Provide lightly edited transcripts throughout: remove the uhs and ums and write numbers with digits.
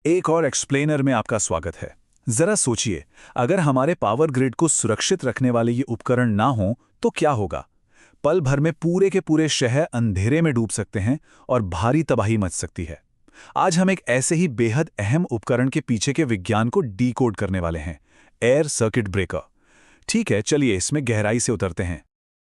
एक और एक्सप्लेनर में आपका स्वागत है। जरा सोचिए, अगर हमारे पावर ग्रिड को सुरक्षित रखने वाले ये उपकरण ना हों तो क्या होगा। पल भर में पूरे के पूरे शहर अंधेरे में डूब सकते हैं और भारी तबाही मच सकती है। आज हम एक ऐसे ही बेहद अहम उपकरण के पीछे के विज्ञान को डीकोड करने वाले हैं, एयर सर्किट ब्रेकर। ठीक है, चलिए इसमें गहराई से उतरते हैं।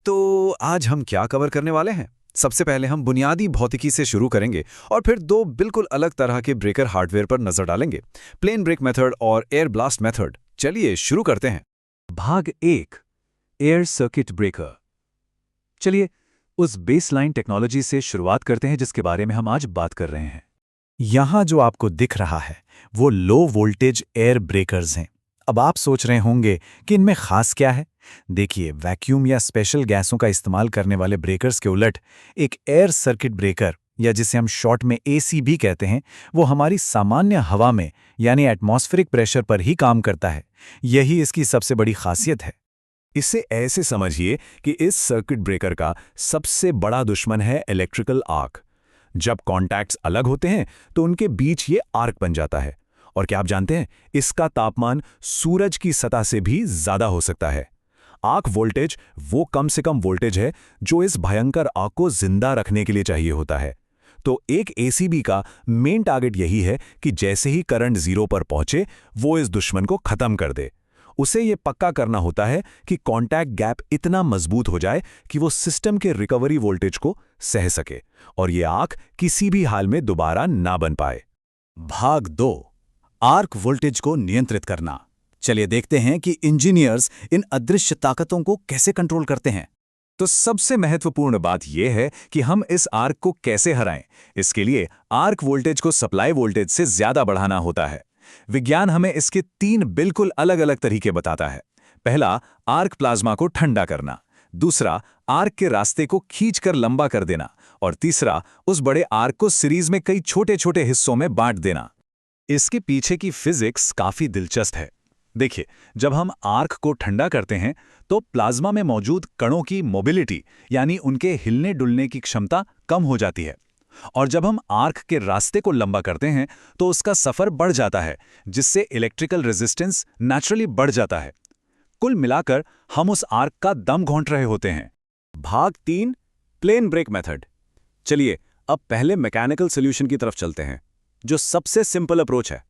तो आज हम क्या कवर करने वाले हैं? सबसे पहले हम बुनियादी भौतिकी से शुरू करेंगे और फिर दो बिल्कुल अलग तरह के ब्रेकर हार्डवेयर पर नजर डालेंगे, प्लेन ब्रेक मेथड और एयर ब्लास्ट मेथड। चलिए शुरू करते हैं। भाग 1, एयर सर्किट ब्रेकर। चलिए उस बेसलाइन टेक्नोलॉजी से शुरुआत करते हैं जिसके बारे में हम आज बात कर रहे हैं। यहां जो आपको दिख रहा है वो लो वोल्टेज एयर ब्रेकर्स हैं। अब आप सोच रहे होंगे कि इनमें खास क्या है। देखिए, वैक्यूम या स्पेशल गैसों का इस्तेमाल करने वाले ब्रेकर्स के उलट एक एयर सर्किट ब्रेकर, या जिसे हम शॉर्ट में एसी भी कहते हैं, वो हमारी सामान्य हवा में यानी एटमॉस्फेरिक प्रेशर पर ही काम करता है। यही इसकी सबसे बड़ी खासियत है। इसे ऐसे समझिए कि इस सर्किट ब्रेकर का सबसे बड़ा दुश्मन है इलेक्ट्रिकल आर्क। जब कॉन्टैक्ट्स अलग होते हैं तो उनके बीच ये आर्क बन जाता है। और क्या आप जानते हैं, इसका तापमान सूरज की सतह से भी ज्यादा हो सकता है। आर्क वोल्टेज वो कम से कम वोल्टेज है जो इस भयंकर आग को जिंदा रखने के लिए चाहिए होता है। तो एक एसीबी का मेन टारगेट यही है कि जैसे ही करंट जीरो पर पहुंचे वो इस दुश्मन को खत्म कर दे। उसे ये पक्का करना होता है कि कांटेक्ट गैप इतना मजबूत हो जाए कि वो सिस्टम के रिकवरी वोल्टेज को सह सके और ये आग किसी भी हाल में दोबारा ना बन पाए। भाग 2, आर्क वोल्टेज को नियंत्रित करना। चलिए देखते हैं कि इंजीनियर्स इन अदृश्य ताकतों को कैसे कंट्रोल करते हैं। तो सबसे महत्वपूर्ण बात यह है कि हम इस आर्क को कैसे हराएं। इसके लिए आर्क वोल्टेज को सप्लाई वोल्टेज से ज्यादा बढ़ाना होता है। विज्ञान हमें इसके 3 बिल्कुल अलग अलग तरीके बताता है। पहला, आर्क प्लाज्मा को ठंडा करना। दूसरा, आर्क के रास्ते को खींचकर लंबा कर देना। और तीसरा, उस बड़े आर्क को सीरीज में कई छोटे छोटे हिस्सों में बांट देना। इसके पीछे की फिजिक्स काफी दिलचस्प है। देखिए, जब हम आर्क को ठंडा करते हैं तो प्लाज्मा में मौजूद कणों की मोबिलिटी यानी उनके हिलने डुलने की क्षमता कम हो जाती है। और जब हम आर्क के रास्ते को लंबा करते हैं तो उसका सफर बढ़ जाता है, जिससे इलेक्ट्रिकल रेजिस्टेंस नेचुरली बढ़ जाता है। कुल मिलाकर हम उस आर्क का दम घोंट रहे होते हैं। भाग 3, प्लेन ब्रेक मेथड। चलिए अब पहले मैकेनिकल सॉल्यूशन की तरफ चलते हैं, जो सबसे सिंपल अप्रोच है।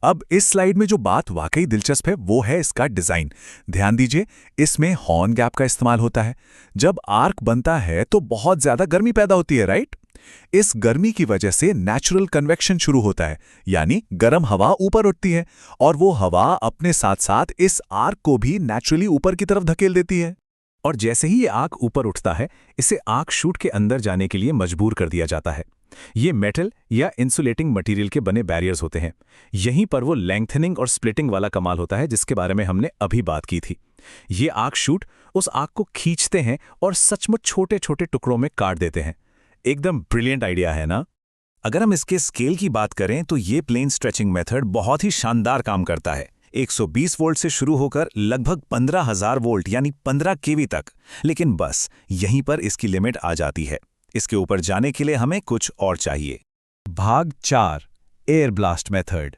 अब इस स्लाइड में जो बात वाकई दिलचस्प है वो है इसका डिजाइन। ध्यान दीजिए, इसमें हॉर्न गैप का इस्तेमाल होता है। जब आर्क बनता है तो बहुत ज्यादा गर्मी पैदा होती है, राइट? इस गर्मी की वजह से नेचुरल कन्वेक्शन शुरू होता है, यानी गर्म हवा ऊपर उठती है और वो हवा अपने साथ साथ इस आर्क को भी नेचुरली ऊपर की तरफ धकेल देती है। और जैसे ही ये आर्क ऊपर उठता है, इसे आर्क शूट के अंदर जाने के लिए मजबूर कर दिया जाता है। ये मेटल या इंसुलेटिंग मटेरियल के बने बैरियर्स होते हैं। यहीं पर वो लेंथनिंग और स्प्लिटिंग वाला कमाल होता है जिसके बारे में हमने अभी बात की थी। ये आर्क शूट उस आर्क को खींचते हैं और सचमुच छोटे छोटे टुकड़ों में काट देते हैं। एकदम ब्रिलियंट आइडिया है ना? अगर हम इसके स्केल की बात करें तो ये प्लेन स्ट्रेचिंग मेथड बहुत ही शानदार काम करता है। 120 वोल्ट से शुरू होकर लगभग 15,000 वोल्ट यानी 15 केवी तक। लेकिन बस यहीं पर इसकी लिमिट आ जाती है। इसके ऊपर जाने के लिए हमें कुछ और चाहिए। भाग 4, एयर ब्लास्ट मेथड।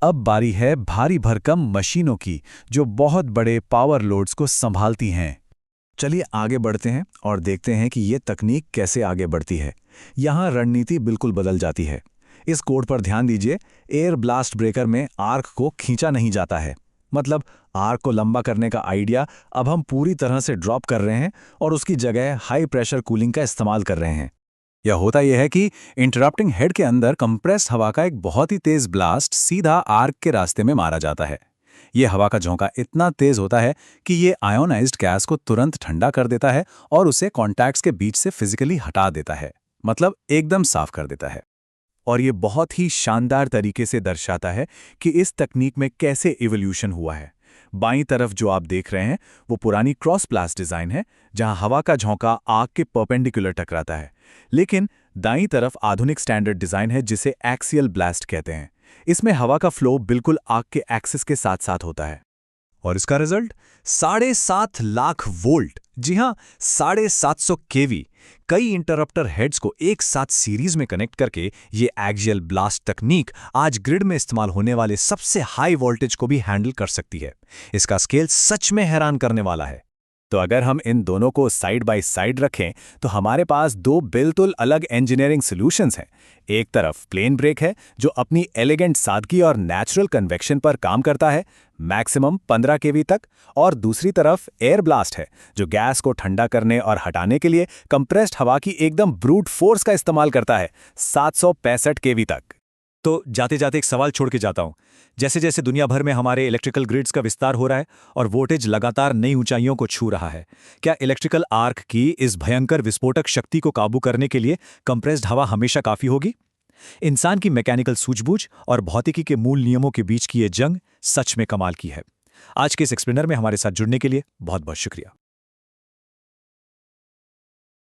अब बारी है भारी भरकम मशीनों की, जो बहुत बड़े पावर लोड्स को संभालती हैं। चलिए आगे बढ़ते हैं और देखते हैं कि ये तकनीक कैसे आगे बढ़ती है। यहाँ रणनीति बिल्कुल बदल जाती है। इस कोड पर ध्यान दीजिए। एयर ब्लास्ट ब्रेकर में आर्क को खींचा नहीं जाता है। मतलब आर्क को लंबा करने का आइडिया अब हम पूरी तरह से ड्रॉप कर रहे हैं और उसकी जगह हाई प्रेशर कूलिंग का इस्तेमाल कर रहे हैं। यह होता यह है कि इंटरप्टिंग हेड के अंदर कंप्रेस्ड हवा का एक बहुत ही तेज ब्लास्ट सीधा आर्क के रास्ते में मारा जाता है। यह हवा का झोंका इतना तेज होता है कि ये आयोनाइज्ड गैस को तुरंत ठंडा कर देता है और उसे कॉन्टैक्ट्स के बीच से फिजिकली हटा देता है, मतलब एकदम साफ कर देता है। और ये बहुत ही शानदार तरीके से दर्शाता है कि इस तकनीक में कैसे इवोल्यूशन हुआ है। बाईं तरफ जो आप देख रहे हैं वो पुरानी क्रॉस ब्लास्ट डिजाइन है, जहां हवा का झोंका आग के परपेंडिकुलर टकराता है। लेकिन दाईं तरफ आधुनिक स्टैंडर्ड डिजाइन है जिसे एक्सियल ब्लास्ट कहते हैं। इसमें हवा का फ्लो बिल्कुल आग के एक्सिस के साथ साथ होता है। और इसका रिजल्ट 7.5 लाख वोल्ट, जी हाँ 750 केवी। कई इंटरप्टर हेड्स को एक साथ सीरीज में कनेक्ट करके ये एक्सियल ब्लास्ट तकनीक आज ग्रिड में इस्तेमाल होने वाले सबसे हाई वोल्टेज को भी हैंडल कर सकती है। इसका स्केल सच में हैरान करने वाला है। तो अगर हम इन दोनों को साइड बाय साइड रखें तो हमारे पास दो बिल्कुल अलग इंजीनियरिंग सॉल्यूशंस हैं। एक तरफ प्लेन ब्रेक है जो अपनी एलिगेंट सादगी और नेचुरल कन्वेक्शन पर काम करता है, मैक्सिमम 15 केवी तक, और दूसरी तरफ एयर ब्लास्ट है जो गैस को ठंडा करने और हटाने के लिए कंप्रेस्ड हवा की एकदम ब्रूट फोर्स का इस्तेमाल करता है, 765 केवी तक। तो जाते जाते एक सवाल छोड़ के जाता हूं। जैसे जैसे दुनिया भर में हमारे इलेक्ट्रिकल ग्रिड्स का विस्तार हो रहा है और वोल्टेज लगातार नई ऊंचाइयों को छू रहा है, क्या इलेक्ट्रिकल आर्क की इस भयंकर विस्फोटक शक्ति को काबू करने के लिए कंप्रेस्ड हवा हमेशा काफी होगी? इंसान की मैकेनिकल सूझबूझ और भौतिकी के मूल नियमों के बीच की ये जंग सच में कमाल की है। आज के इस एक्सप्लेनर में हमारे साथ जुड़ने के लिए बहुत बहुत शुक्रिया।